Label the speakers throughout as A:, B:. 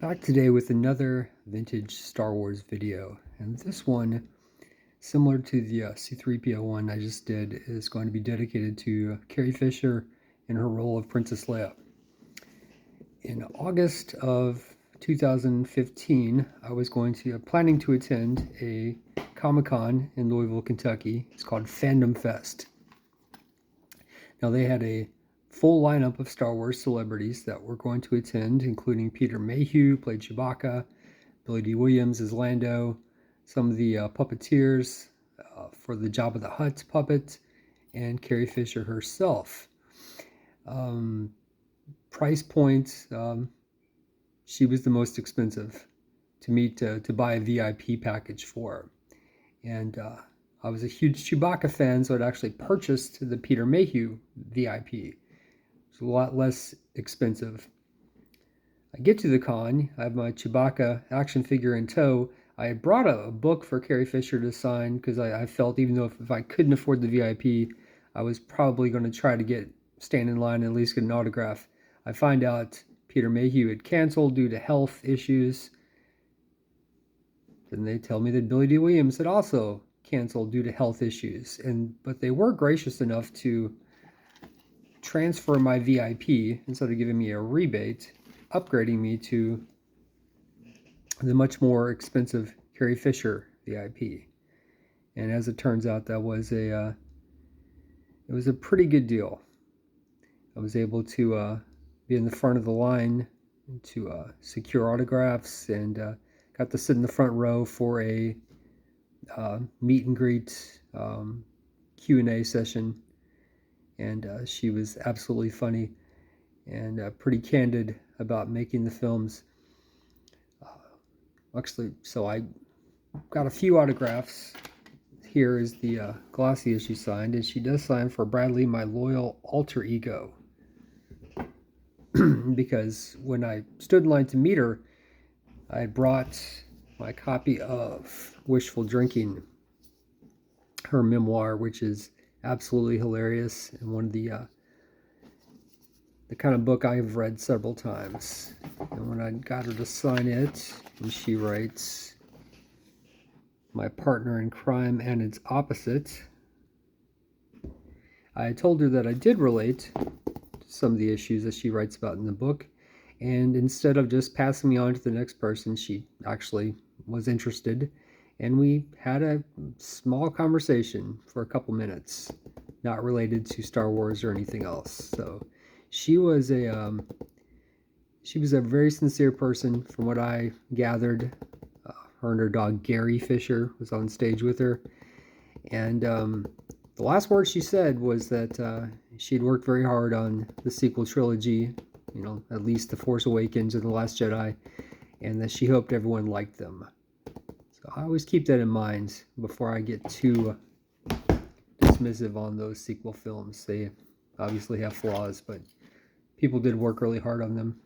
A: Back today with another vintage Star Wars video, and this one, similar to the C-3PO one I just did, is going to be dedicated to Carrie Fisher in her role of Princess Leia. In August of 2015, I was planning to attend a Comic-Con in Louisville, Kentucky. It's called Fandom Fest. Now they had a full lineup of Star Wars celebrities that were going to attend, including Peter Mayhew, played Chewbacca, Billy D. Williams as Lando, some of the puppeteers for the Jabba the Hutt puppet, and Carrie Fisher herself. Price point, she was the most expensive to buy a VIP package for. And I was a huge Chewbacca fan, so I'd actually purchased the Peter Mayhew VIP. It's a lot less expensive. I get to the con, I have my Chewbacca action figure in tow. I had brought a book for Carrie Fisher to sign because I felt even though if I couldn't afford the VIP, I was probably going to try to stand in line and at least get an autograph. I find out Peter Mayhew had canceled due to health issues. Then they tell me that Billy D. Williams had also canceled due to health issues, but they were gracious enough to transfer my VIP instead of giving me a rebate, upgrading me to the much more expensive Carrie Fisher VIP. And as it turns out, that was it was a pretty good deal. I was able to be in the front of the line to secure autographs, and got to sit in the front row for a meet and greet Q&A session. And she was absolutely funny and pretty candid about making the films. Actually, so I got a few autographs. Here is the glossy she signed, and she does sign for Bradley, my loyal alter ego. Because when I stood in line to meet her, I had brought my copy of Wishful Drinking, her memoir, which is absolutely hilarious and one of the kind of book I've read several times. And when I got her to sign it, and she writes, "My partner in crime and its opposite," I told her that I did relate to some of the issues that she writes about in the book, and instead of just passing me on to the next person, she actually was interested, and we had a small conversation for a couple minutes, not related to Star Wars or anything else. So she was a very sincere person, from what I gathered. Her and her dog Carrie Fisher was on stage with her, and the last word she said was that she'd worked very hard on the sequel trilogy, at least The Force Awakens and The Last Jedi, and that she hoped everyone liked them. So I always keep that in mind before I get too dismissive on those sequel films. They obviously have flaws, but people did work really hard on them,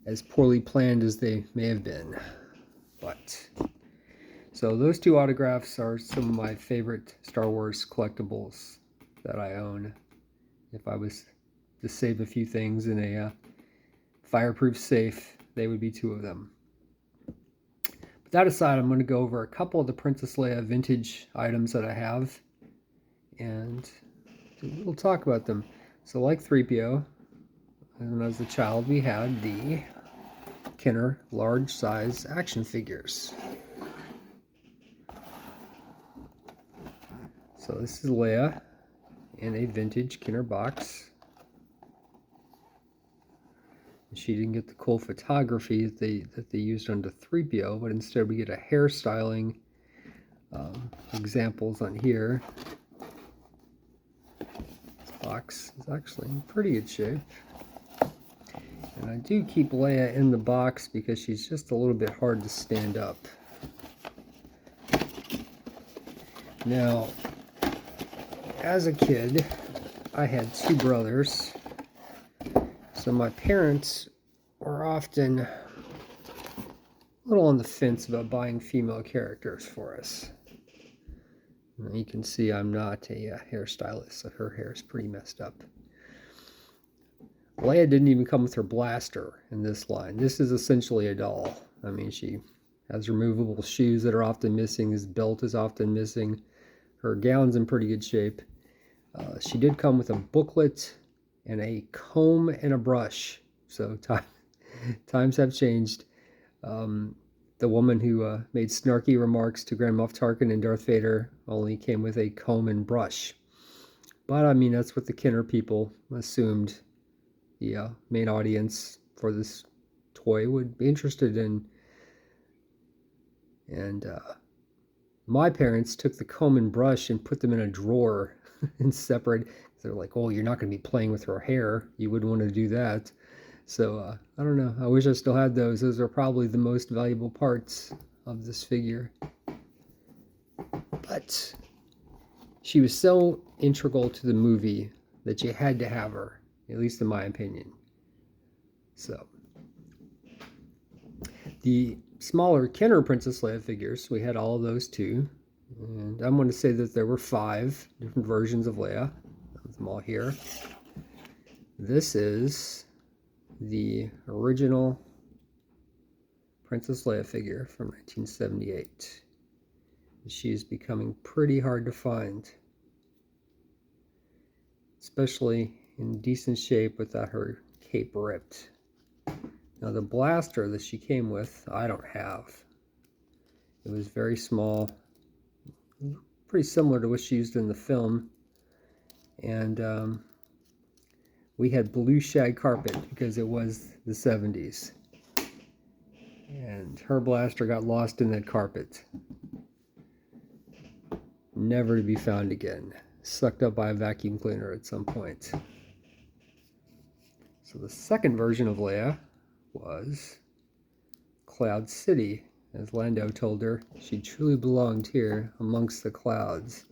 A: as poorly planned as they may have been. But so those two autographs are some of my favorite Star Wars collectibles that I own. If I was to save a few things in a fireproof safe, they would be two of them. But that aside, I'm going to go over a couple of the Princess Leia vintage items that I have, and we'll talk about them. So like 3PO, when I was a child, we had the Kenner large size action figures. So this is Leia in a vintage Kenner box. She didn't get the cool photography that they used on the 3PO, but instead we get a hairstyling examples on here. This box is actually in pretty good shape. And I do keep Leia in the box because she's just a little bit hard to stand up. Now, as a kid, I had two brothers, so my parents were often a little on the fence about buying female characters for us. Now you can see I'm not a hairstylist, so her hair is pretty messed up. Leia didn't even come with her blaster in this line. This is essentially a doll. I mean, she has removable shoes that are often missing. His belt is often missing. Her gown's in pretty good shape. She did come with a booklet and a comb and a brush. So times have changed. The woman who made snarky remarks to Grand Moff Tarkin and Darth Vader only came with a comb and brush. But I mean, that's what the Kenner people assumed the main audience for this toy would be interested in. And my parents took the comb and brush and put them in a drawer and separate. They're like, oh, you're not going to be playing with her hair. You wouldn't want to do that. So I don't know. I wish I still had those. Those are probably the most valuable parts of this figure. But she was so integral to the movie that you had to have her, at least in my opinion. So the smaller Kenner Princess Leia figures, we had all of those too. And I'm going to say that there were 5 different versions of Leia. I have them all here. This is the original Princess Leia figure from 1978. She is becoming pretty hard to find, especially in decent shape without her cape ripped. Now the blaster that she came with, I don't have. It was very small, pretty similar to what she used in the film. And we had blue shag carpet because it was the 70s. And her blaster got lost in that carpet. Never to be found again. Sucked up by a vacuum cleaner at some point. So the second version of Leia was Cloud City. As Lando told her, she truly belonged here amongst the clouds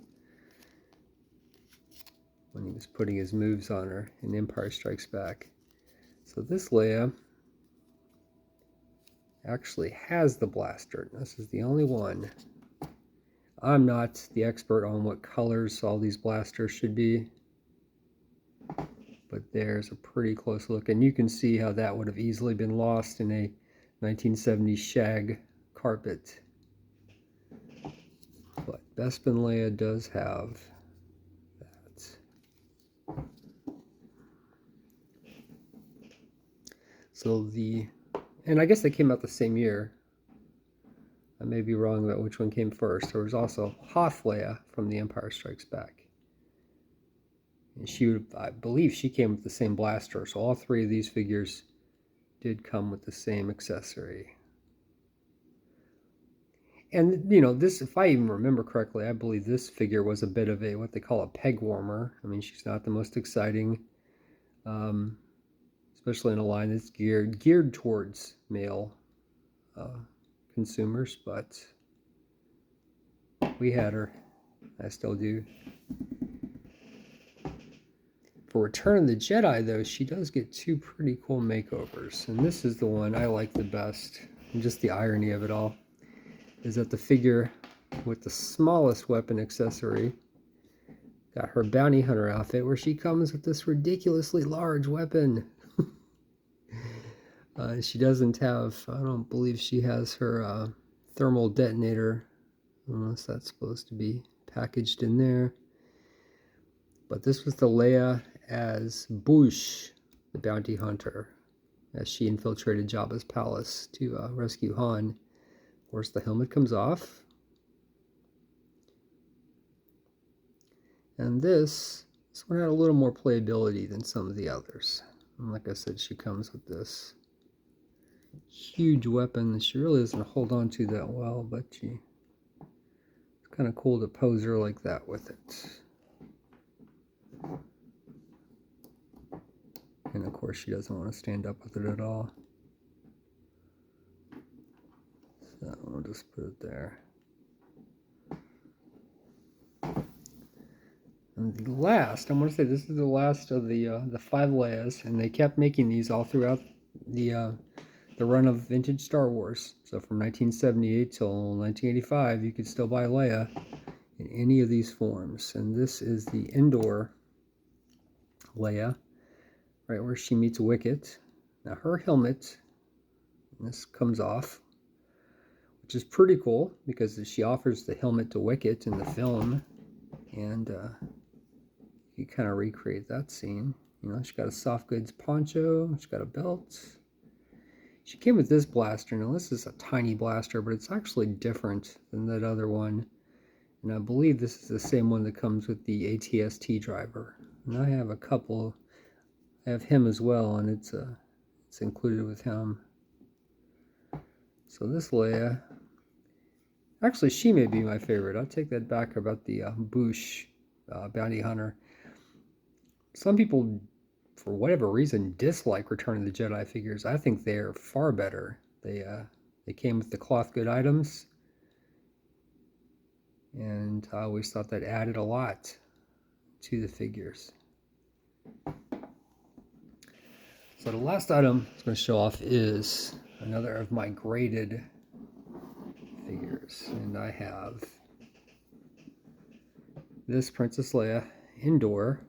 A: when he was putting his moves on her in Empire Strikes Back. So this Leia actually has the blaster. This is the only one. I'm not the expert on what colors all these blasters should be, but there's a pretty close look, and you can see how that would have easily been lost in a 1970s shag carpet. But Bespin Leia does have that. So and I guess they came out the same year. I may be wrong about which one came first. There was also Hoth Leia from The Empire Strikes Back. And I believe she came with the same blaster. So all 3 of these figures did come with the same accessory. And, you know, this, if I even remember correctly, I believe this figure was a bit of what they call a peg warmer. I mean, she's not the most exciting, especially in a line that's geared towards male consumers, but we had her. I still do. For Return of the Jedi, though, she does get 2 pretty cool makeovers, and this is the one I like the best. And just the irony of it all is that the figure with the smallest weapon accessory got her bounty hunter outfit, where she comes with this ridiculously large weapon. She doesn't have, I don't believe she has her thermal detonator, unless that's supposed to be packaged in there. But this was the Leia as Boushh, the bounty hunter, as she infiltrated Jabba's palace to rescue Han. Of course, the helmet comes off. And this one had a little more playability than some of the others. And like I said, she comes with this huge weapon that she really doesn't hold on to that well, but it's kind of cool to pose her like that with it. And of course she doesn't want to stand up with it at all. So we'll just put it there. And the last, I'm going to say this is the last of the 5 Leias, and they kept making these all throughout the run of vintage Star Wars. So from 1978 till 1985, you could still buy Leia in any of these forms. And this is the Endor Leia right where she meets Wicket. Now her helmet, this comes off, which is pretty cool because she offers the helmet to Wicket in the film, and you kind of recreate that scene. You know, she got a soft goods poncho, she got a belt. She came with this blaster. Now this is a tiny blaster, but it's actually different than that other one. And I believe this is the same one that comes with the ATST driver. And I have a couple. I have him as well, and it's included with him. So this Leia, actually she may be my favorite. I'll take that back about the Bush bounty hunter. Some people, for whatever reason, dislike Return of the Jedi figures. I think they're far better. They came with the cloth good items, and I always thought that added a lot to the figures. So the last item I'm going to show off is another of my graded figures, and I have this Princess Leia indoor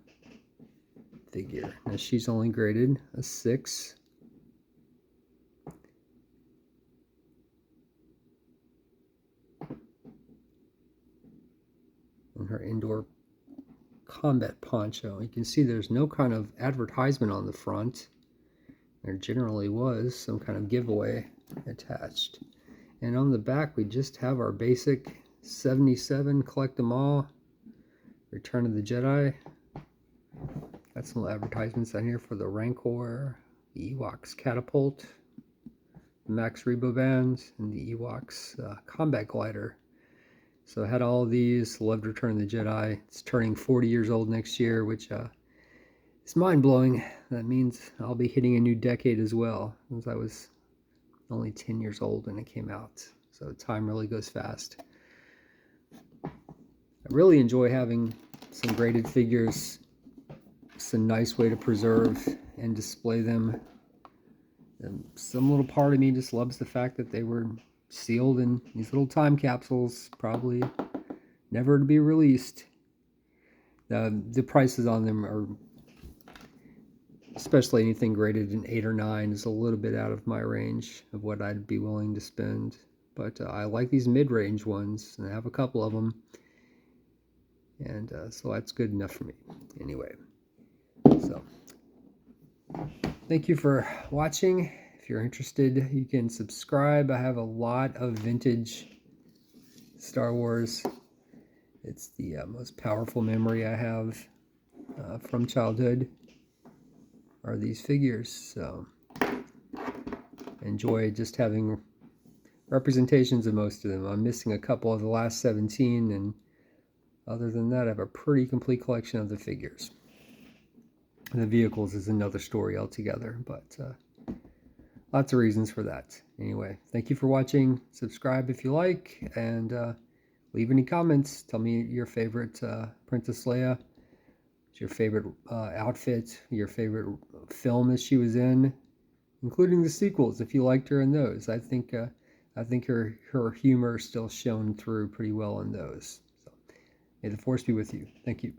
A: figure. Now she's only graded a 6. And her indoor combat poncho. You can see there's no kind of advertisement on the front. There generally was some kind of giveaway attached. And on the back we just have our basic 77 collect them all Return of the Jedi. Got some advertisements on here for the Rancor, the Ewoks catapult, the Max Rebo bands, and the Ewoks combat glider. So I had all of these. Loved Return of the Jedi. It's turning 40 years old next year, which is mind-blowing. That means I'll be hitting a new decade as well, since I was only 10 years old when it came out. So time really goes fast. I really enjoy having some graded figures. It's a nice way to preserve and display them. And some little part of me just loves the fact that they were sealed in these little time capsules, probably never to be released. The prices on them are, especially anything graded in 8 or 9, is a little bit out of my range of what I'd be willing to spend. But I like these mid-range ones, and I have a couple of them. And so that's good enough for me. Anyway, so thank you for watching. If you're interested, you can subscribe. I have a lot of vintage Star Wars. It's the most powerful memory I have from childhood are these figures. So enjoy just having representations of most of them. I'm missing a couple of the last 17, and other than that, I have a pretty complete collection of the figures. The vehicles is another story altogether, but lots of reasons for that. Anyway, thank you for watching. Subscribe if you like, and leave any comments. Tell me your favorite Princess Leia, your favorite outfit, your favorite film that she was in, including the sequels if you liked her in those. I think her humor still shone through pretty well in those. So, may the Force be with you. Thank you.